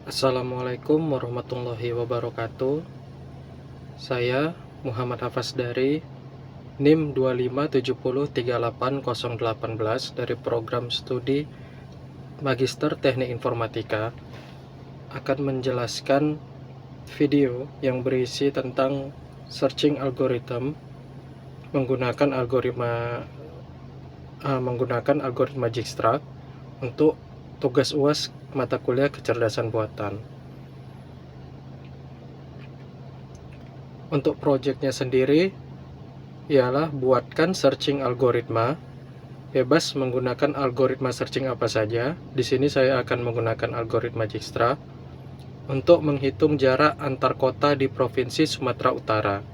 Assalamualaikum warahmatullahi wabarakatuh. Saya Muhammad Hafaz dari NIM 257038018 dari program studi Magister Teknik Informatika akan menjelaskan video yang berisi tentang searching algorithm menggunakan algoritma Dijkstra untuk tugas UAS mata kuliah kecerdasan buatan. Untuk proyeknya sendiri ialah buatkan searching algoritma, bebas menggunakan algoritma searching apa saja. Di sini saya akan menggunakan algoritma Dijkstra untuk menghitung jarak antar kota di Provinsi Sumatera Utara.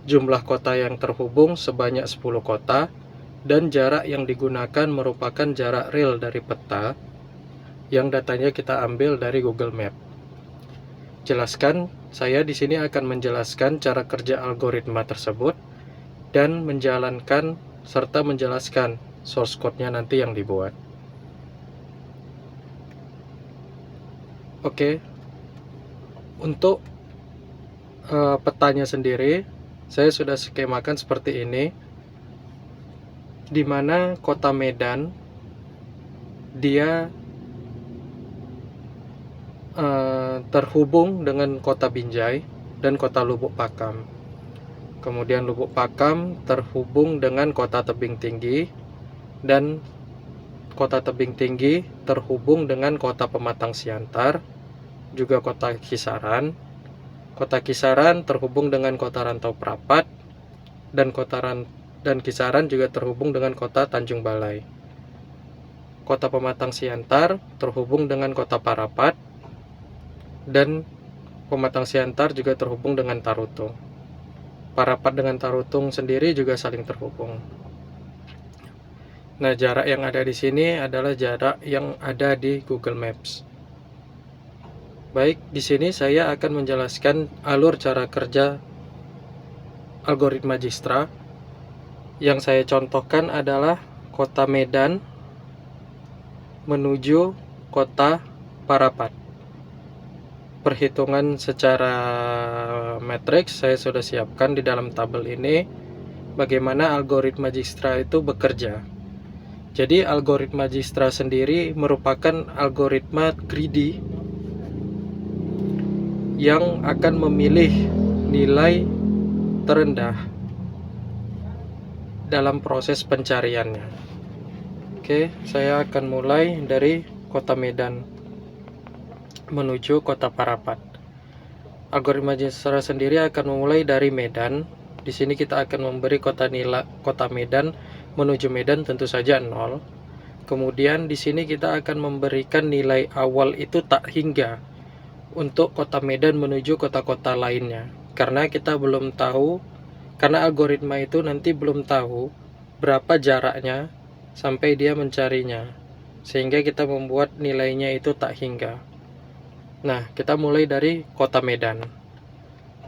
Jumlah kota yang terhubung sebanyak 10 kota dan jarak yang digunakan merupakan jarak real dari peta yang datanya kita ambil dari Google Map. Saya di sini akan menjelaskan cara kerja algoritma tersebut dan menjalankan serta menjelaskan source code-nya nanti yang dibuat. Oke. Untuk petanya sendiri, saya sudah skemakan seperti ini, di mana kota Medan dia terhubung dengan kota Binjai dan kota Lubuk Pakam. Kemudian Lubuk Pakam terhubung dengan kota Tebing Tinggi, dan kota Tebing Tinggi terhubung dengan kota Pematang Siantar, juga kota Kisaran. Kota Kisaran terhubung dengan kota Rantau Prapat, dan Kisaran juga terhubung dengan kota Tanjung Balai. Kota Pematang Siantar terhubung dengan kota Parapat, dan Pematang Siantar juga terhubung dengan Tarutung. Parapat dengan Tarutung sendiri juga saling terhubung. Nah, jarak yang ada di sini adalah jarak yang ada di Google Maps. Baik, di sini saya akan menjelaskan alur cara kerja algoritma Dijkstra. Yang saya contohkan adalah kota Medan menuju kota Parapat. Perhitungan secara matriks saya sudah siapkan di dalam tabel ini, bagaimana algoritma Dijkstra itu bekerja. Jadi algoritma Dijkstra sendiri merupakan algoritma greedy yang akan memilih nilai terendah dalam proses pencariannya. Oke, saya akan mulai dari kota Medan menuju kota Parapat. Algoritma Dijkstra sendiri akan memulai dari Medan. Di sini kita akan memberi kota Medan menuju Medan tentu saja 0. Kemudian di sini kita akan memberikan nilai awal itu tak hingga untuk kota Medan menuju kota-kota lainnya. Karena kita belum tahu, karena algoritma itu nanti belum tahu berapa jaraknya sampai dia mencarinya. Sehingga kita membuat nilainya itu tak hingga. Nah, kita mulai dari kota Medan.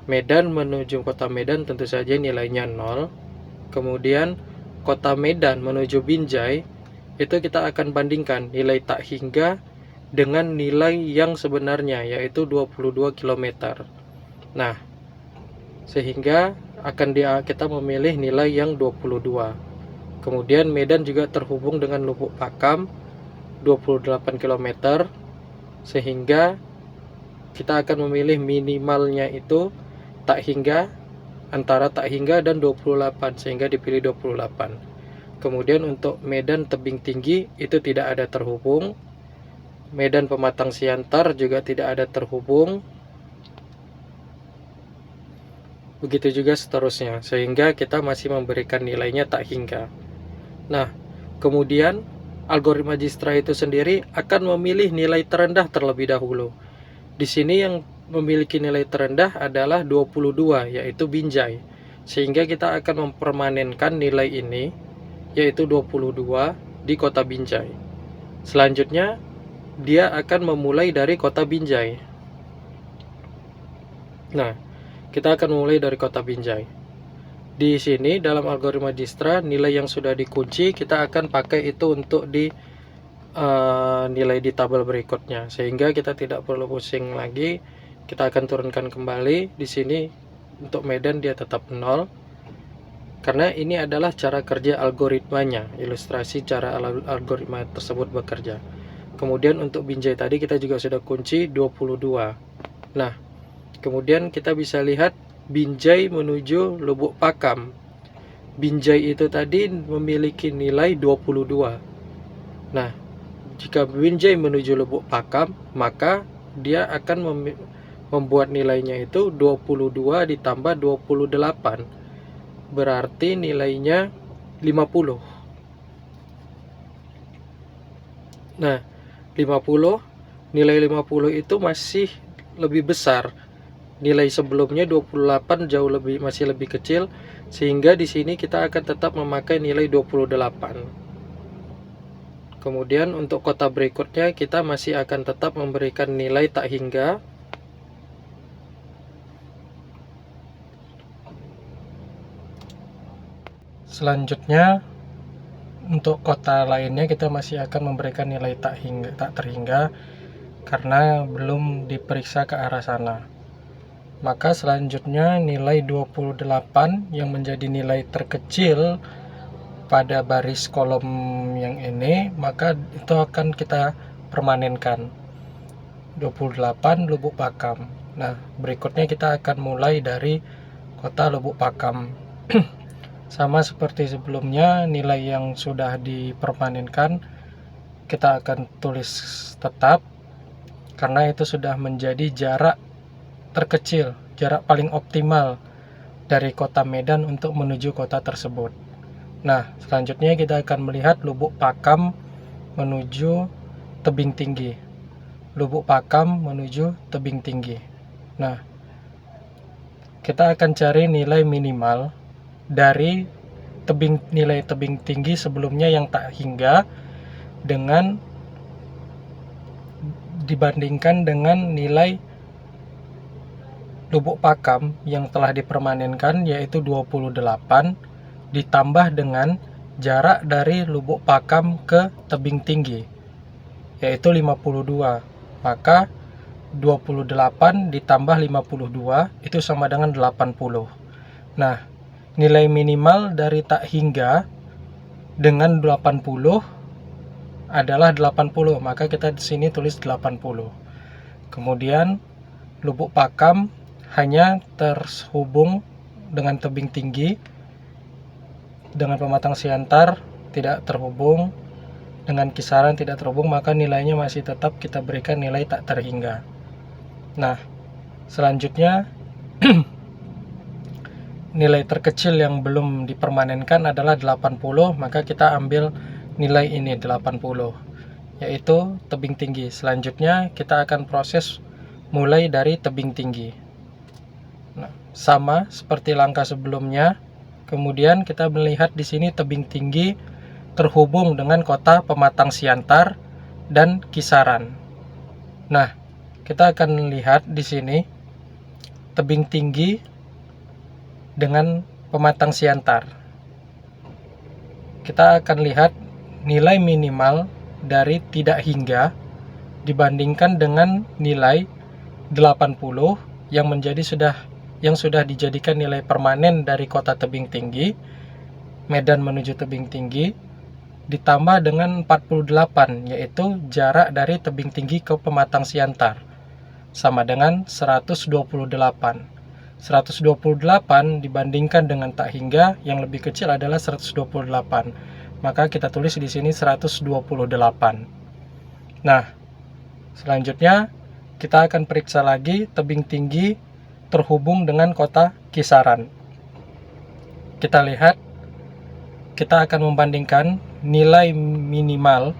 Medan menuju kota Medan tentu saja nilainya 0. Kemudian kota Medan menuju Binjai, itu kita akan bandingkan nilai tak hingga dengan nilai yang sebenarnya, yaitu 22 km. Nah, sehingga kita memilih nilai yang 22. Kemudian Medan juga terhubung dengan Lubuk Pakam 28 km, sehingga kita akan memilih minimalnya itu tak hingga, antara tak hingga dan 28, sehingga dipilih 28. Kemudian untuk Medan Tebing Tinggi itu tidak ada terhubung. Medan Pematang Siantar juga tidak ada terhubung. Begitu juga seterusnya, sehingga kita masih memberikan nilainya tak hingga. Nah, kemudian algoritma Dijkstra itu sendiri akan memilih nilai terendah terlebih dahulu. Di sini yang memiliki nilai terendah adalah 22, yaitu Binjai. Sehingga kita akan mempermanenkan nilai ini, yaitu 22 di kota Binjai. Selanjutnya, dia akan memulai dari kota Binjai. Nah, kita akan mulai dari kota Binjai. Di sini dalam algoritma Dijkstra, nilai yang sudah dikunci kita akan pakai itu untuk di nilai di tabel berikutnya, sehingga kita tidak perlu pusing lagi. Kita akan turunkan kembali di sini. Untuk Medan dia tetap 0, karena ini adalah cara kerja algoritmanya, ilustrasi cara algoritma tersebut bekerja. Kemudian untuk Binjai tadi kita juga sudah kunci 22. Nah, kemudian kita bisa lihat Binjai menuju Lubuk Pakam. Binjai itu tadi memiliki nilai 22. Nah, jika Binjai menuju Lubuk Pakam, maka dia akan membuat nilainya itu 22 ditambah 28. Berarti nilainya 50. Nah, 50, nilai 50 itu masih lebih besar. Nilai sebelumnya 28 masih lebih kecil, sehingga di sini kita akan tetap memakai nilai 28. Kemudian untuk kota berikutnya kita masih akan tetap memberikan nilai tak hingga. Selanjutnya untuk kota lainnya kita masih akan memberikan nilai tak terhingga karena belum diperiksa ke arah sana. Maka selanjutnya nilai 28 yang menjadi nilai terkecil pada baris kolom yang ini, maka itu akan kita permanenkan. 28 Lubuk Pakam. Nah, berikutnya kita akan mulai dari kota Lubuk Pakam. Sama seperti sebelumnya, nilai yang sudah dipermanenkan kita akan tulis tetap, karena itu sudah menjadi jarak terkecil, jarak paling optimal dari kota Medan untuk menuju kota tersebut. Nah, selanjutnya kita akan melihat Lubuk Pakam menuju Tebing Tinggi. Lubuk Pakam menuju Tebing Tinggi. Nah, kita akan cari nilai minimal dari nilai tebing tinggi sebelumnya yang tak hingga dibandingkan dengan nilai Lubuk Pakam yang telah dipermanenkan, yaitu 28 ditambah dengan jarak dari Lubuk Pakam ke tebing tinggi, yaitu 52. Maka 28 ditambah 52 itu sama dengan 80. Nah, nilai minimal dari tak hingga dengan 80 adalah 80, maka kita di sini tulis 80. Kemudian Lubuk Pakam hanya terhubung dengan tebing tinggi, dengan Pematang Siantar tidak terhubung, dengan Kisaran tidak terhubung, maka nilainya masih tetap kita berikan nilai tak terhingga. Nah, selanjutnya nilai terkecil yang belum dipermanenkan adalah 80, maka kita ambil nilai ini 80, yaitu tebing tinggi. Selanjutnya kita akan proses mulai dari tebing tinggi. Nah, sama seperti langkah sebelumnya. Kemudian kita melihat di sini tebing tinggi terhubung dengan kota Pematang Siantar dan Kisaran. Nah, kita akan lihat di sini tebing tinggi dengan Pematang Siantar. Kita akan lihat nilai minimal dari tidak hingga dibandingkan dengan nilai 80 yang sudah dijadikan nilai permanen dari kota tebing tinggi, Medan menuju tebing tinggi, ditambah dengan 48, yaitu jarak dari tebing tinggi ke Pematang Siantar, sama dengan 128. 128 dibandingkan dengan tak hingga yang lebih kecil adalah 128. Maka kita tulis di sini 128. Nah, selanjutnya kita akan periksa lagi tebing tinggi terhubung dengan kota Kisaran. Kita lihat, kita akan membandingkan nilai minimal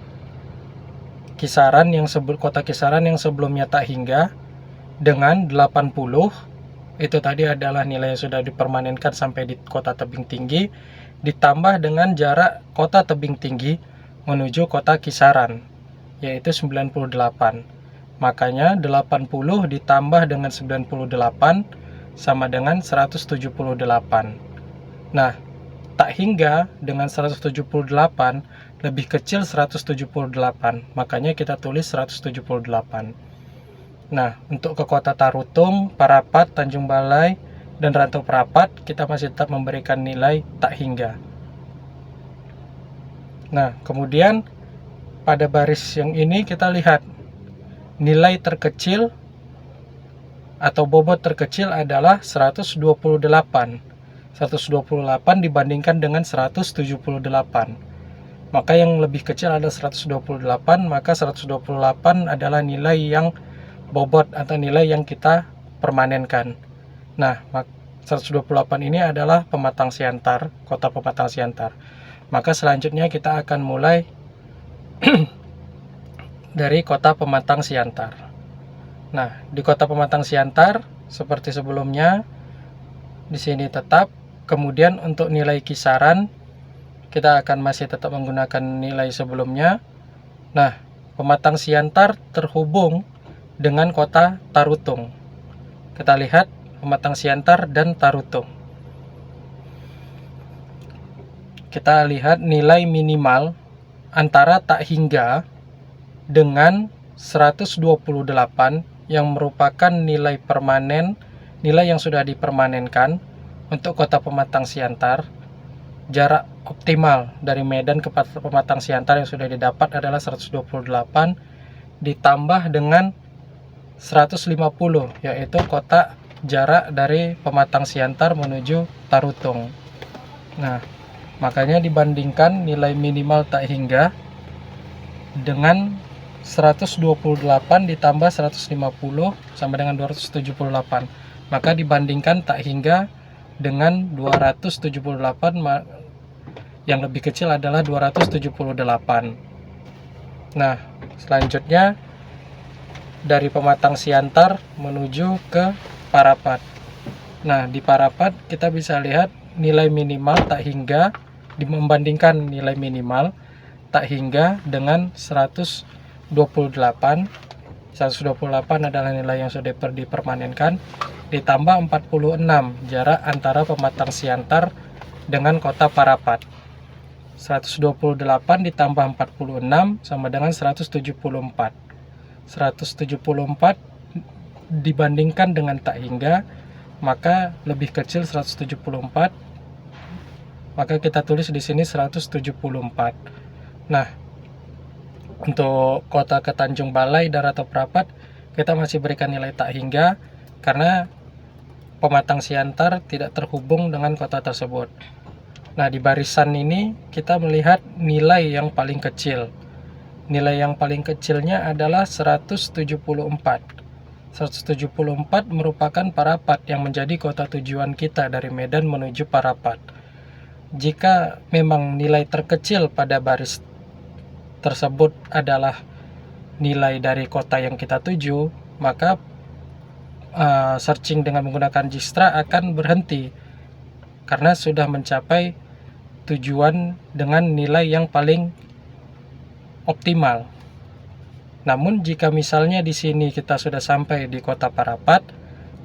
Kisaran kota Kisaran yang sebelumnya tak hingga dengan 80. Itu tadi adalah nilai yang sudah dipermanenkan sampai di kota tebing tinggi, ditambah dengan jarak kota tebing tinggi menuju kota Kisaran, yaitu 98. Makanya 80 ditambah dengan 98 sama dengan 178. Nah, tak hingga dengan 178, lebih kecil 178, makanya kita tulis 178. Nah, untuk ke Kota Tarutung, Parapat, Tanjung Balai, dan Rantau Perapat, kita masih tetap memberikan nilai tak hingga. Nah, kemudian pada baris yang ini kita lihat nilai terkecil atau bobot terkecil adalah 128. 128 dibandingkan dengan 178. Maka yang lebih kecil adalah 128, maka 128 adalah nilai yang bobot atau nilai yang kita permanenkan. Nah, 128 ini adalah Pematang Siantar, Kota Pematang Siantar. Maka selanjutnya kita akan mulai dari Kota Pematang Siantar. Nah, di Kota Pematang Siantar seperti sebelumnya, di sini tetap. Kemudian untuk nilai kisaran kita akan masih tetap menggunakan nilai sebelumnya. Nah, Pematang Siantar terhubung dengan Kota Tarutung. Kita lihat Pematang Siantar dan Tarutung. Kita lihat nilai minimal antara tak hingga dengan 128 yang merupakan nilai permanen, nilai yang sudah dipermanenkan untuk Kota Pematang Siantar. Jarak optimal dari Medan ke Pematang Siantar yang sudah didapat adalah 128 ditambah dengan 150, yaitu jarak dari Pematang Siantar menuju Tarutung. Nah, makanya dibandingkan nilai minimal tak hingga dengan 128 ditambah 150 sama dengan 278. Maka dibandingkan tak hingga dengan 278, yang lebih kecil adalah 278. Nah, selanjutnya dari Pematang Siantar menuju ke Parapat. Nah, di Parapat kita bisa lihat nilai minimal tak hingga membandingkan nilai minimal tak hingga dengan 128. 128 adalah nilai yang sudah dipermanenkan ditambah 46 jarak antara Pematang Siantar dengan Kota Parapat. 128 ditambah 46 sama dengan 174. 174 dibandingkan dengan tak hingga, maka lebih kecil 174. Maka kita tulis di sini 174. Nah, untuk kota ke Tanjung Balai dan Rantau Perapat kita masih berikan nilai tak hingga karena Pematang Siantar tidak terhubung dengan kota tersebut. Nah, di barisan ini kita melihat nilai yang paling kecil. Nilai yang paling kecilnya adalah 174. 174 merupakan Parapat yang menjadi kota tujuan kita dari Medan menuju Parapat. Jika memang nilai terkecil pada baris tersebut adalah nilai dari kota yang kita tuju, maka searching dengan menggunakan Dijkstra akan berhenti karena sudah mencapai tujuan dengan nilai yang paling optimal. Namun jika misalnya di sini kita sudah sampai di Kota Parapat,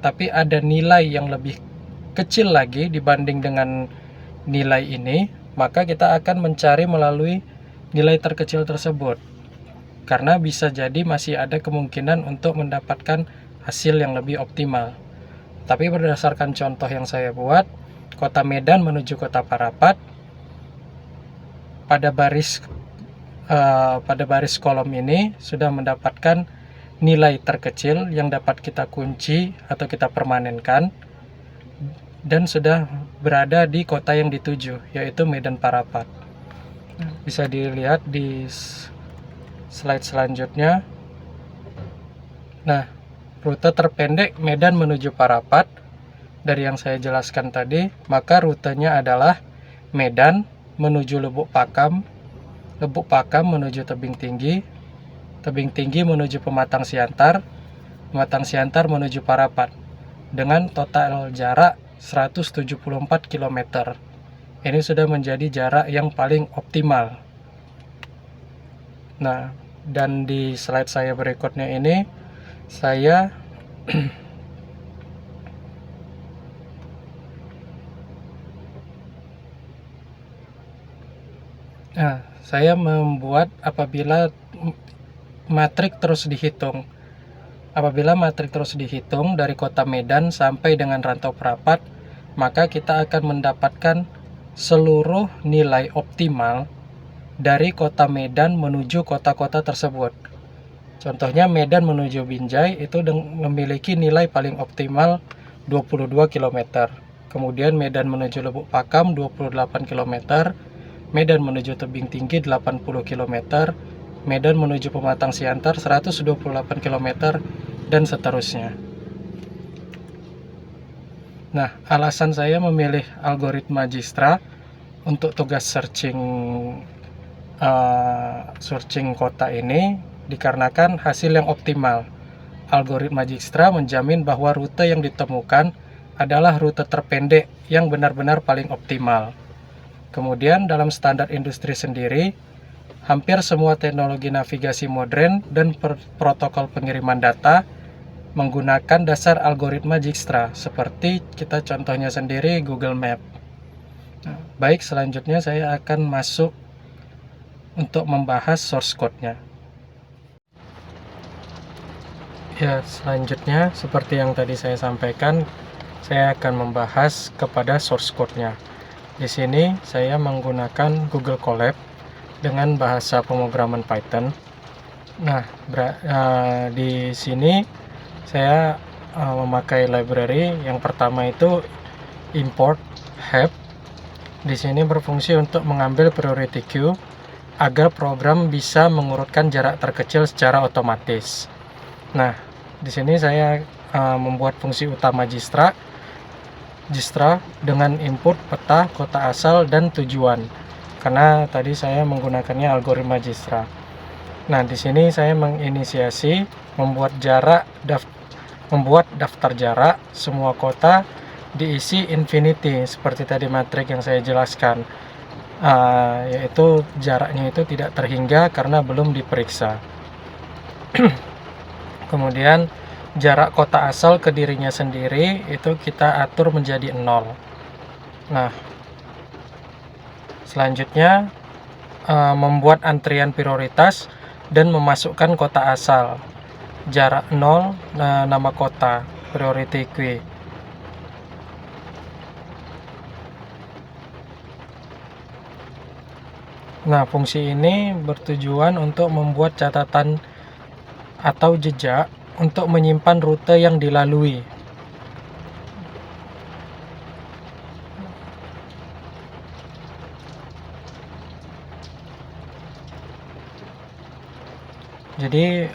tapi ada nilai yang lebih kecil lagi dibanding dengan nilai ini, maka kita akan mencari melalui nilai terkecil tersebut. Karena bisa jadi masih ada kemungkinan untuk mendapatkan hasil yang lebih optimal. Tapi berdasarkan contoh yang saya buat, Kota Medan menuju Kota Parapat, pada baris kolom ini sudah mendapatkan nilai terkecil yang dapat kita kunci atau kita permanenkan dan sudah berada di kota yang dituju, yaitu Medan Parapat. Bisa dilihat di slide selanjutnya. Nah, rute terpendek Medan menuju Parapat dari yang saya jelaskan tadi, maka rutenya adalah Medan menuju Lubuk Pakam, Lubuk Pakam menuju Tebing Tinggi, Tebing Tinggi menuju Pematang Siantar, Pematang Siantar menuju Parapat dengan total jarak 174 km. Ini sudah menjadi jarak yang paling optimal. Nah, dan di slide saya berikutnya ini saya Nah, saya membuat apabila matrik terus dihitung. Apabila matrik terus dihitung dari kota Medan sampai dengan Rantau Perapat, maka kita akan mendapatkan seluruh nilai optimal dari kota Medan menuju kota-kota tersebut. Contohnya Medan menuju Binjai itu memiliki nilai paling optimal 22 km. Kemudian Medan menuju Lubuk Pakam 28 km, Medan menuju Tebing Tinggi 80 km, Medan menuju Pematang Siantar 128 km, dan seterusnya. Nah, alasan saya memilih algoritma Dijkstra untuk tugas searching kota ini dikarenakan hasil yang optimal. Algoritma Dijkstra menjamin bahwa rute yang ditemukan adalah rute terpendek yang benar-benar paling optimal. Kemudian dalam standar industri sendiri, hampir semua teknologi navigasi modern dan protokol pengiriman data menggunakan dasar algoritma Dijkstra, seperti kita contohnya sendiri Google Map. Nah, baik, selanjutnya saya akan masuk untuk membahas source code-nya. Ya, selanjutnya seperti yang tadi saya sampaikan, saya akan membahas kepada source code-nya. Di sini saya menggunakan Google Colab dengan bahasa pemrograman Python. Nah, di sini saya memakai library. Yang pertama itu import help. Di sini berfungsi untuk mengambil priority queue agar program bisa mengurutkan jarak terkecil secara otomatis. Nah, di sini saya membuat fungsi utama Dijkstra dengan input peta, kota asal, dan tujuan. Karena tadi saya menggunakannya algoritma Dijkstra. Nah, di sini saya menginisiasi membuat daftar jarak semua kota diisi infinity seperti tadi matrik yang saya jelaskan. Yaitu jaraknya itu tidak terhingga karena belum diperiksa. Kemudian jarak kota asal ke dirinya sendiri itu kita atur menjadi 0. Nah, selanjutnya membuat antrian prioritas dan memasukkan kota asal. Jarak 0, nama kota, priority queue. Nah, fungsi ini bertujuan untuk membuat catatan atau jejak untuk menyimpan rute yang dilalui. Jadi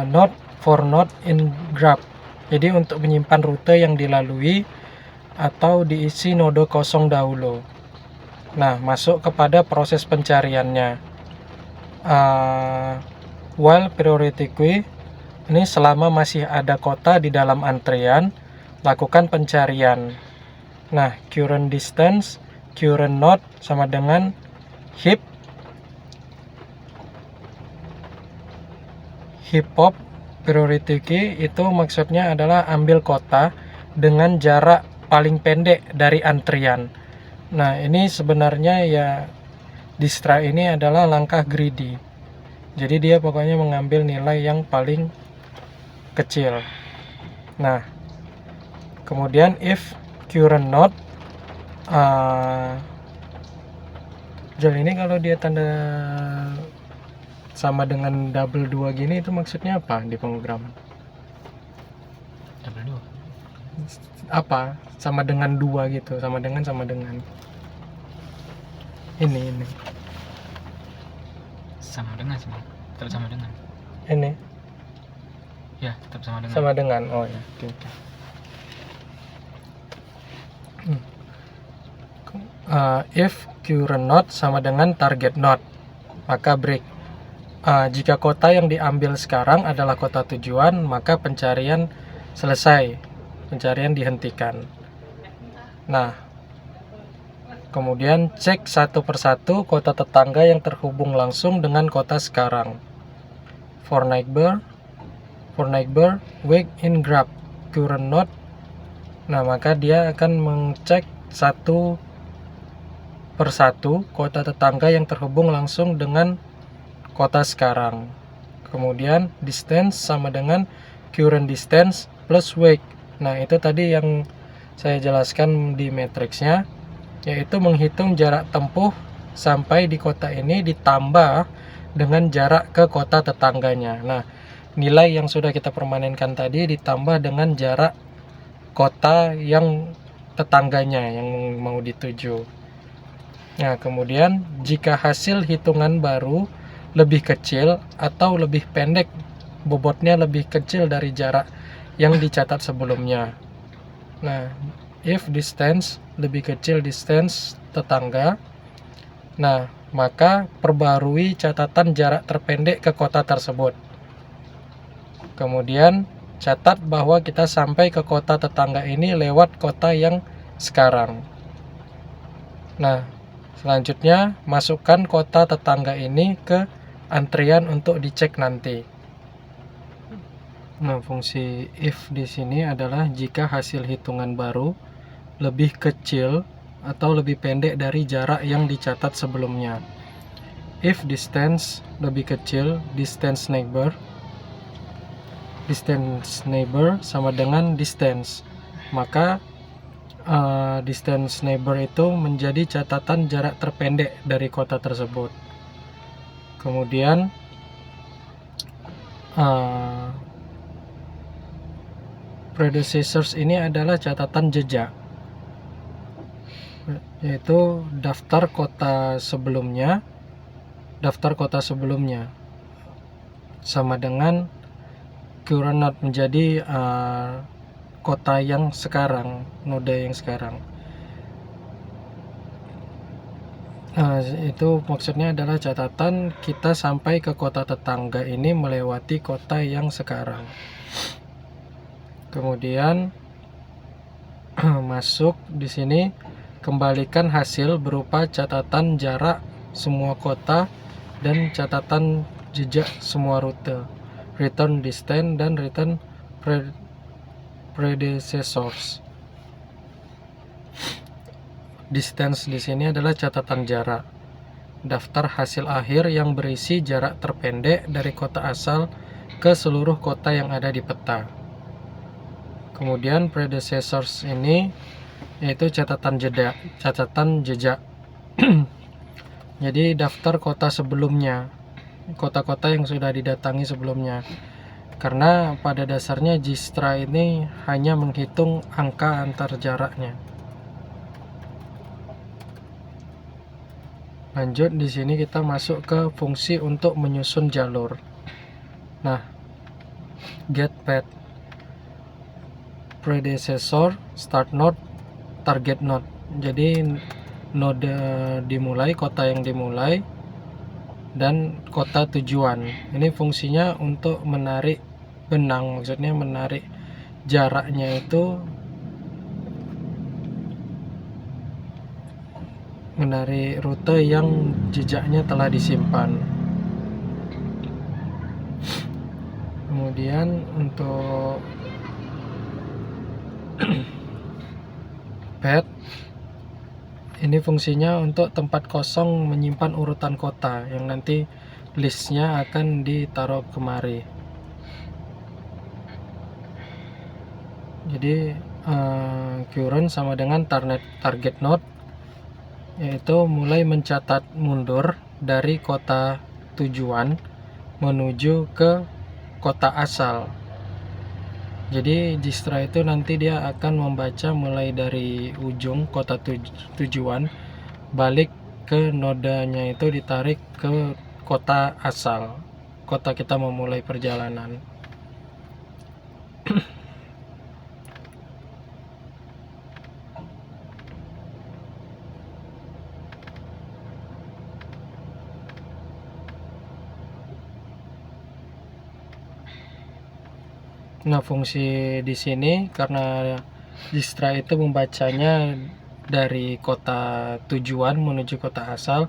node for node in graph. Jadi untuk menyimpan rute yang dilalui atau diisi node kosong dahulu. Nah, masuk kepada proses pencariannya. While priority queue ini selama masih ada kota di dalam antrian, lakukan pencarian. Nah, current distance, current node sama dengan heap hop priority queue itu maksudnya adalah ambil kota dengan jarak paling pendek dari antrian. Nah, ini sebenarnya ya Dijkstra ini adalah langkah greedy. Jadi dia pokoknya mengambil nilai yang paling kecil. Nah, kemudian if current node jadi ini kalau dia tanda sama dengan double 2 gini itu maksudnya apa di pemrograman? Double 2 apa? Sama dengan 2 gitu, sama dengan ini sama dengan sih, tetap sama dengan ini ya, tetap sama dengan oh ya, oke. If current node sama dengan target node, maka break. Jika kota yang diambil sekarang adalah kota tujuan, maka pencarian selesai, pencarian dihentikan. Nah, kemudian cek satu persatu kota tetangga yang terhubung langsung dengan kota sekarang. For neighbor, wake in graph current node. Nah, maka dia akan mengecek satu per 1 kota tetangga yang terhubung langsung dengan kota sekarang. Kemudian distance sama dengan current distance plus weight. Nah, itu tadi yang saya jelaskan di matriksnya, yaitu menghitung jarak tempuh sampai di kota ini ditambah dengan jarak ke kota tetangganya. Nah, nilai yang sudah kita permanenkan tadi ditambah dengan jarak kota yang tetangganya yang mau dituju. Nah, kemudian jika hasil hitungan baru lebih kecil atau lebih pendek, bobotnya lebih kecil dari jarak yang dicatat sebelumnya. Nah, if distance lebih kecil distance tetangga, nah maka perbarui catatan jarak terpendek ke kota tersebut. Kemudian catat bahwa kita sampai ke kota tetangga ini lewat kota yang sekarang. Nah, selanjutnya masukkan kota tetangga ini ke antrian untuk dicek nanti. Nah, fungsi if di sini adalah jika hasil hitungan baru lebih kecil atau lebih pendek dari jarak yang dicatat sebelumnya. If distance lebih kecil distance neighbor sama dengan distance, maka distance neighbor itu menjadi catatan jarak terpendek dari kota tersebut. Kemudian predecessors ini adalah catatan jejak, yaitu daftar kota sebelumnya sama dengan current node, menjadi kota yang sekarang, node yang sekarang. Itu maksudnya adalah catatan kita sampai ke kota tetangga ini melewati kota yang sekarang. Kemudian masuk di sini, kembalikan hasil berupa catatan jarak semua kota dan catatan jejak semua rute, return distance dan return predecessors. Distance di sini adalah catatan jarak. Daftar hasil akhir yang berisi jarak terpendek dari kota asal ke seluruh kota yang ada di peta. Kemudian predecessors ini yaitu catatan jejak. Jadi daftar kota sebelumnya, kota-kota yang sudah didatangi sebelumnya. Karena pada dasarnya Dijkstra ini hanya menghitung angka antar jaraknya. Lanjut, di sini kita masuk ke fungsi untuk menyusun jalur. Nah, get path, predecessor, start node, target node. Jadi node dimulai, kota yang dimulai, dan kota tujuan. Ini fungsinya untuk menarik benang, maksudnya menarik jaraknya itu, menarik rute yang jejaknya telah disimpan. Kemudian untuk path, ini fungsinya untuk tempat kosong menyimpan urutan kota yang nanti listnya akan ditaruh kemari. Jadi current sama dengan target node, yaitu mulai mencatat mundur dari kota tujuan menuju ke kota asal. Jadi Dijkstra itu nanti dia akan membaca mulai dari ujung kota tujuan balik ke nodanya, itu ditarik ke kota asal, kota kita memulai perjalanan. Nah, fungsi di sini karena Dijkstra itu membacanya dari kota tujuan menuju kota asal,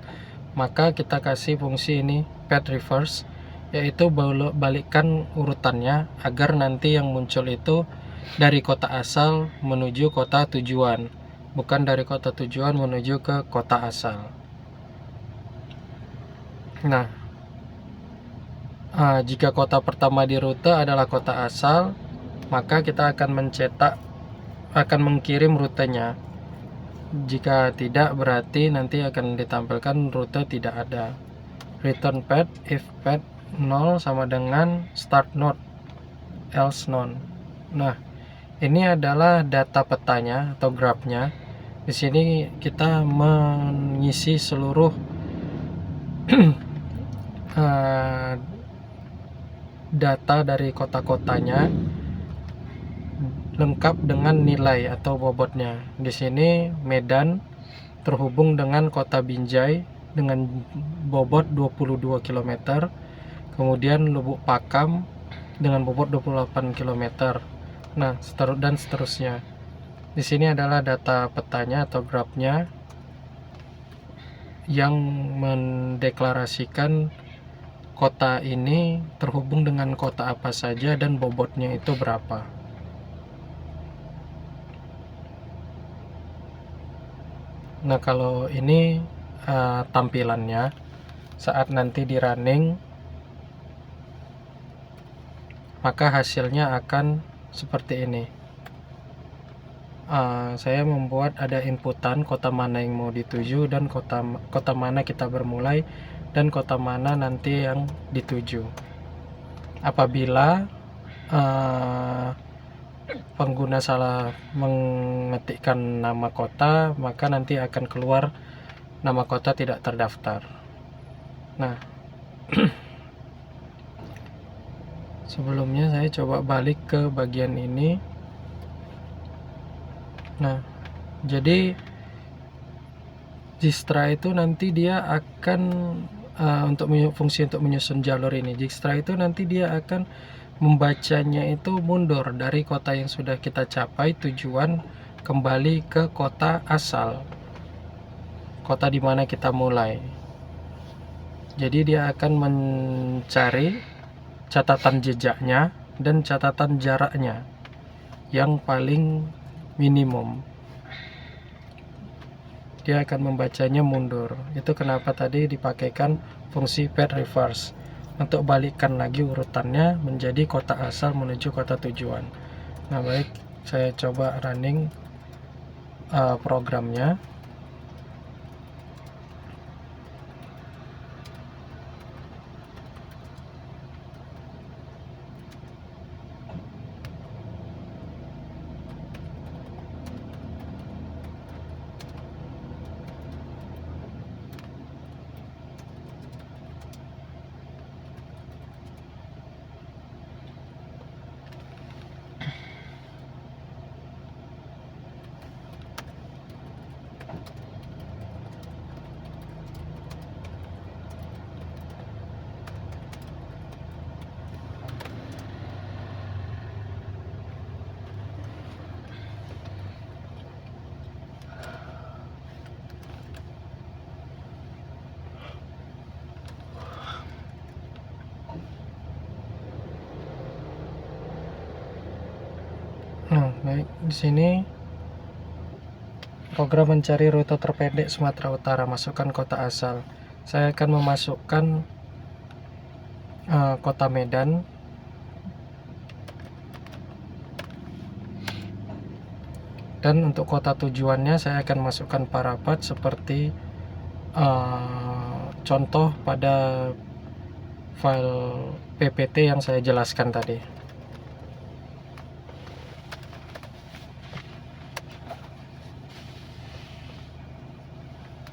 maka kita kasih fungsi ini path reverse, yaitu balikkan urutannya agar nanti yang muncul itu dari kota asal menuju kota tujuan, bukan dari kota tujuan menuju ke kota asal. Nah, jika kota pertama di rute adalah kota asal, maka kita akan mengirim rutenya. Jika tidak, berarti nanti akan ditampilkan rute tidak ada. Return path if path 0 sama dengan start node, else none. Nah, ini adalah data petanya atau grafnya. Di sini kita mengisi seluruh data dari kota-kotanya lengkap dengan nilai atau bobotnya. Di sini Medan terhubung dengan kota Binjai dengan bobot 22 km. Kemudian Lubuk Pakam dengan bobot 28 km. Nah, dan seterusnya. Di sini adalah data petanya atau grafnya yang mendeklarasikan kota ini terhubung dengan kota apa saja dan bobotnya itu berapa. Nah, kalau ini tampilannya saat nanti di running, maka hasilnya akan seperti ini. Saya membuat ada inputan kota mana yang mau dituju dan kota mana kita bermulai dan kota mana nanti yang dituju. Apabila pengguna salah mengetikkan nama kota, maka nanti akan keluar nama kota tidak terdaftar. Nah, sebelumnya saya coba balik ke bagian ini. Nah, jadi Dijkstra itu nanti dia akan fungsi untuk menyusun jalur ini. Dijkstra itu nanti dia akan membacanya itu mundur dari kota yang sudah kita capai tujuan kembali ke kota asal, kota di mana kita mulai. Jadi dia akan mencari catatan jejaknya dan catatan jaraknya yang paling minimum. Dia akan membacanya mundur. Itu kenapa tadi dipakaikan fungsi path reverse untuk balikkan lagi urutannya menjadi kota asal menuju kota tujuan. Nah, baik, saya coba running programnya. Nah, baik, di sini program mencari rute terpendek Sumatera Utara, masukkan kota asal. Saya akan memasukkan kota Medan. Dan untuk kota tujuannya saya akan masukkan Parapat seperti contoh pada file PPT yang saya jelaskan tadi.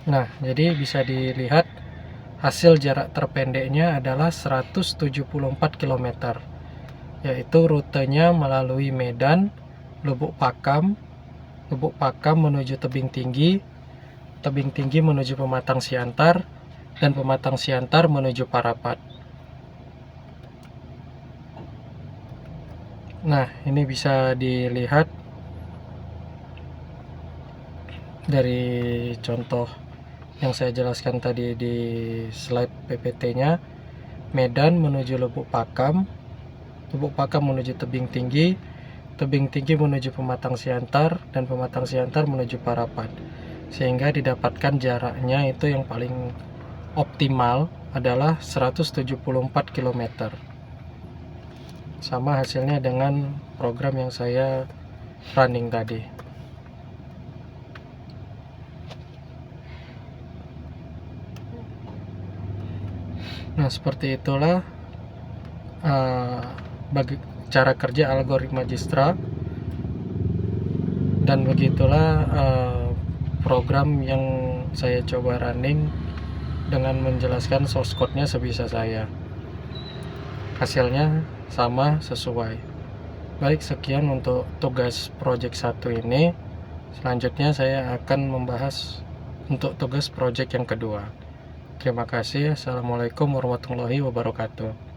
Nah, jadi bisa dilihat hasil jarak terpendeknya adalah 174 km, yaitu rutenya melalui Medan, Lubuk Pakam menuju Tebing Tinggi menuju Pematang Siantar, dan Pematang Siantar menuju Parapat. Nah, ini bisa dilihat dari contoh yang saya jelaskan tadi di slide PPT-nya. Medan menuju Lubuk Pakam menuju Tebing Tinggi, tebing tinggi menuju pematang siantar, dan pematang siantar menuju Parapat, sehingga didapatkan jaraknya itu yang paling optimal adalah 174 km. Sama hasilnya dengan program yang saya running tadi. Nah, seperti itulah bagi cara kerja algoritma Dijkstra, dan begitulah program yang saya coba running dengan menjelaskan source code-nya sebisa saya. Hasilnya sama, sesuai. Baik, sekian untuk tugas project 1 ini. Selanjutnya saya akan membahas untuk tugas project yang kedua. Terima kasih. Assalamualaikum warahmatullahi wabarakatuh.